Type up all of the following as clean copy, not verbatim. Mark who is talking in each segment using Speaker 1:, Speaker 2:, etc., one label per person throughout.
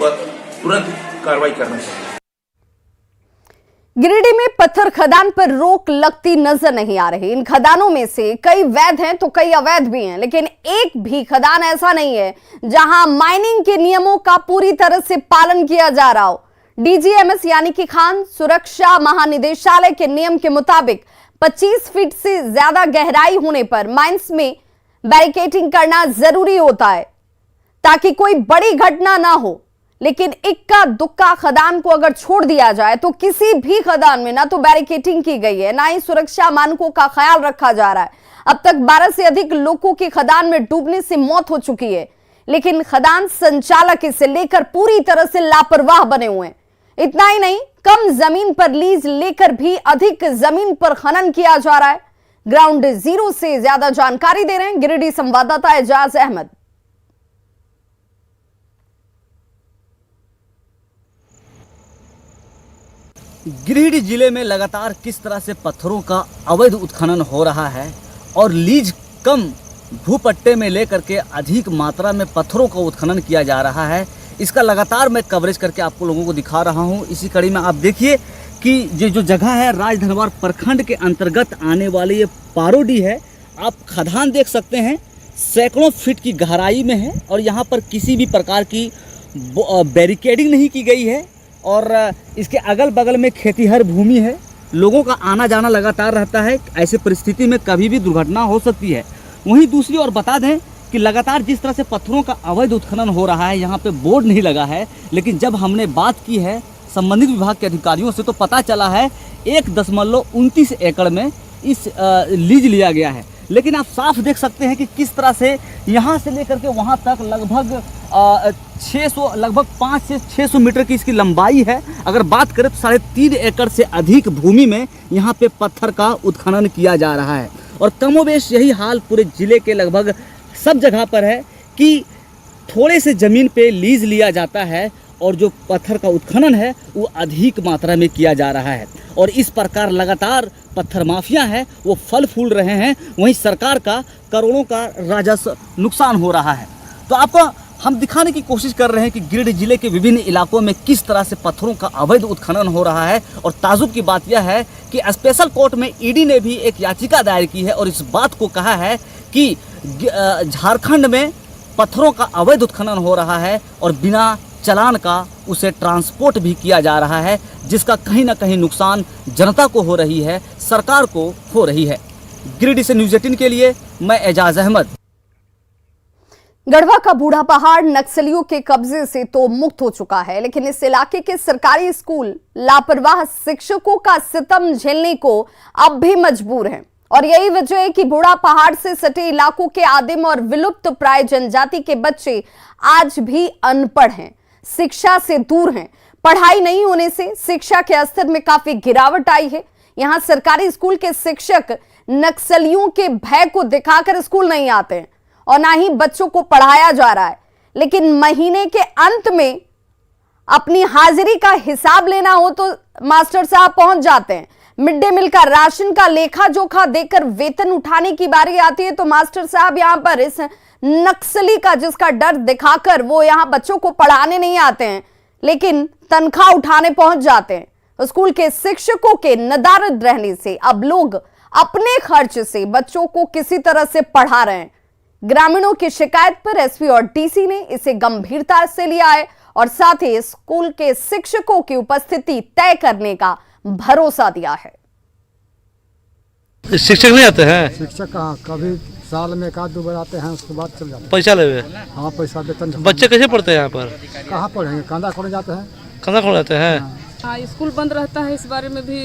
Speaker 1: पर तुरंत कार्रवाई करना चाहिए।
Speaker 2: गिरिडीह में पत्थर खदान पर रोक लगती नजर नहीं आ रही। इन खदानों में से कई वैध हैं तो कई अवैध भी हैं, लेकिन एक भी खदान ऐसा नहीं है जहां माइनिंग के नियमों का पूरी तरह से पालन किया जा रहा हो। डीजीएमएस यानी कि खान सुरक्षा महानिदेशालय के नियम के मुताबिक 25 फीट से ज्यादा गहराई होने पर माइंस में बैरिकेडिंग करना जरूरी होता है ताकि कोई बड़ी घटना ना हो। लेकिन इक्का दुक्का खदान को अगर छोड़ दिया जाए तो किसी भी खदान में ना तो बैरिकेडिंग की गई है, ना ही सुरक्षा मानकों का ख्याल रखा जा रहा है। अब तक 12 से अधिक लोगों की खदान में डूबने से मौत हो चुकी है, लेकिन खदान संचालक इसे लेकर पूरी तरह से लापरवाह बने हुए हैं। इतना ही नहीं, कम जमीन पर लीज लेकर भी अधिक जमीन पर खनन किया जा रहा है। ग्राउंड जीरो से ज्यादा जानकारी दे रहे हैं गिरिडीह संवाददाता एजाज अहमद।
Speaker 3: गिरिडीह जिले में लगातार किस तरह से पत्थरों का अवैध उत्खनन हो रहा है और लीज कम भूपट्टे में लेकर के अधिक मात्रा में पत्थरों का उत्खनन किया जा रहा है, इसका लगातार मैं कवरेज करके आपको लोगों को दिखा रहा हूं। इसी कड़ी में आप देखिए कि ये जो जगह है राजधनवार प्रखंड के अंतर्गत आने वाली ये पारोडी है। आप खदान देख सकते हैं, सैकड़ों फीट की गहराई में है और यहाँ पर किसी भी प्रकार की बैरिकेडिंग नहीं की गई है और इसके अगल बगल में खेतीहर भूमि है। लोगों का आना जाना लगातार रहता है, ऐसे परिस्थिति में कभी भी दुर्घटना हो सकती है। वहीं दूसरी ओर बता दें कि लगातार जिस तरह से पत्थरों का अवैध उत्खनन हो रहा है, यहाँ पे बोर्ड नहीं लगा है, लेकिन जब हमने बात की है संबंधित विभाग के अधिकारियों से तो पता चला है 1.29 एकड़ में इस लीज लिया गया है। लेकिन आप साफ देख सकते हैं कि किस तरह से यहाँ से लेकर के वहाँ तक लगभग 5 से 600 मीटर की इसकी लंबाई है। अगर बात करें तो 3.5 एकड़ से अधिक भूमि में यहाँ पे पत्थर का उत्खनन किया जा रहा है और कमोबेश यही हाल पूरे जिले के लगभग सब जगह पर है कि थोड़े से ज़मीन पे लीज लिया जाता है और जो पत्थर का उत्खनन है वो अधिक मात्रा में किया जा रहा है और इस प्रकार लगातार पत्थर माफिया है वो फल फूल रहे हैं। वहीं सरकार का करोड़ों का राजस्व नुकसान हो रहा है। तो आपको हम दिखाने की कोशिश कर रहे हैं कि गिरिडीह जिले के विभिन्न इलाकों में किस तरह से पत्थरों का अवैध उत्खनन हो रहा है। और ताजुब की बात यह है कि स्पेशल कोर्ट में ईडी ने भी एक याचिका दायर की है और इस बात को कहा है कि झारखंड में पत्थरों का अवैध उत्खनन हो रहा है और बिना चालान का उसे ट्रांसपोर्ट भी किया जा रहा है, जिसका कहीं ना कहीं नुकसान जनता को हो रही है, सरकार को हो रही है। गिरिडीह से न्यूज़ 18 के लिए मैं एजाज अहमद।
Speaker 2: गढ़वा का बूढ़ा पहाड़ नक्सलियों के कब्जे से तो मुक्त हो चुका है, लेकिन इस इलाके के सरकारी स्कूल लापरवाह शिक्षकों का सितम झेलने को अब भी मजबूर हैं। और यही वजह है कि बूढ़ा पहाड़ से सटे इलाकों के आदिम और विलुप्त प्राय जनजाति के बच्चे आज भी अनपढ़ हैं, शिक्षा से दूर हैं। पढ़ाई नहीं होने से शिक्षा के स्तर में काफी गिरावट आई है। यहां सरकारी स्कूल के शिक्षक नक्सलियों के भय को दिखाकर स्कूल नहीं आते हैं और ना ही बच्चों को पढ़ाया जा रहा है, लेकिन महीने के अंत में अपनी हाजिरी का हिसाब लेना हो तो मास्टर साहब पहुंच जाते हैं। मिड डे मील का राशन का लेखा जोखा देकर वेतन उठाने की बारी आती है तो मास्टर साहब यहां पर इस नक्सली का जिसका डर दिखाकर वो यहां बच्चों को पढ़ाने नहीं आते हैं, लेकिन तनख्वाह उठाने पहुंच जाते हैं। स्कूल के शिक्षकों के नदारद रहने से अब लोग अपने खर्च से बच्चों को किसी तरह से पढ़ा रहे हैं। ग्रामीणों की शिकायत पर एसपी और डीसी ने इसे गंभीरता से लिया है और साथ ही स्कूल के शिक्षकों की उपस्थिति तय करने का भरोसा दिया है।
Speaker 4: शिक्षक नहीं आते हैं?
Speaker 5: शिक्षक कहाँ, कभी साल में 1-2 बार आते हैं, उसके बाद चल जाते हैं।
Speaker 4: पैसा ले?
Speaker 5: हाँ, पैसा वेतन।
Speaker 4: बच्चे कैसे पढ़ते हैं यहाँ पर?
Speaker 5: कहाँ पढ़ेंगे, कांदा खोले जाते हैं।
Speaker 4: कांदा खोले जाते हैं?
Speaker 6: हाँ, स्कूल बंद रहता है। इस बारे में भी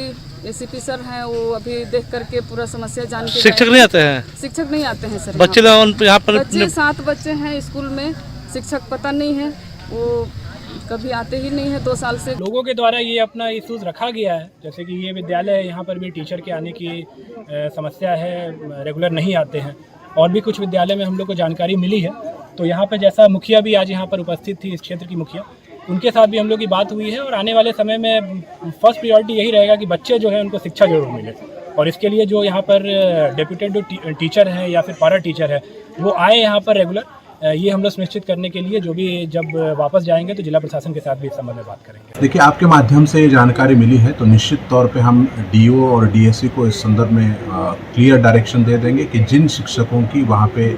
Speaker 6: एसीपी सर हैं, वो अभी देख करके पूरा समस्या जान के।
Speaker 4: शिक्षक नहीं आते हैं?
Speaker 6: शिक्षक नहीं आते हैं सर।
Speaker 4: बच्चे यहाँ पर
Speaker 6: 7 बच्चे हैं स्कूल में, शिक्षक पता नहीं है, वो कभी आते ही नहीं है 2 साल से।
Speaker 7: लोगों के द्वारा ये अपना इशूज़ रखा गया है, जैसे कि ये विद्यालय है, यहाँ पर भी टीचर के आने की समस्या है, रेगुलर नहीं आते हैं। और भी कुछ विद्यालय में हम लोग को जानकारी मिली है, तो यहाँ पर जैसा मुखिया भी आज यहाँ पर उपस्थित थी, इस क्षेत्र की मुखिया, उनके साथ भी हम लोग की बात हुई है और आने वाले समय में फर्स्ट प्रायोरिटी यही रहेगा कि बच्चे जो हैं उनको शिक्षा जरूर मिले और इसके लिए जो यहाँ पर डेप्यूटेड टीचर हैं या फिर पारा टीचर है वो आए यहाँ पर रेगुलर ये हम लोग सुनिश्चित करने के लिए जो भी जब वापस जाएंगे तो जिला प्रशासन के साथ भी इस संबंध में बात करेंगे।
Speaker 8: देखिए, आपके माध्यम से ये जानकारी मिली है तो निश्चित तौर पे हम डीओ और डीएससी को इस संदर्भ में क्लियर डायरेक्शन दे देंगे कि जिन शिक्षकों की वहाँ पे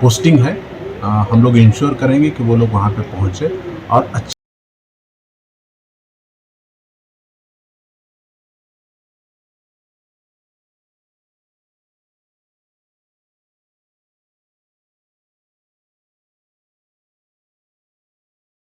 Speaker 8: पोस्टिंग है हम लोग इंश्योर करेंगे कि वो लोग वहाँ पे पहुँचे और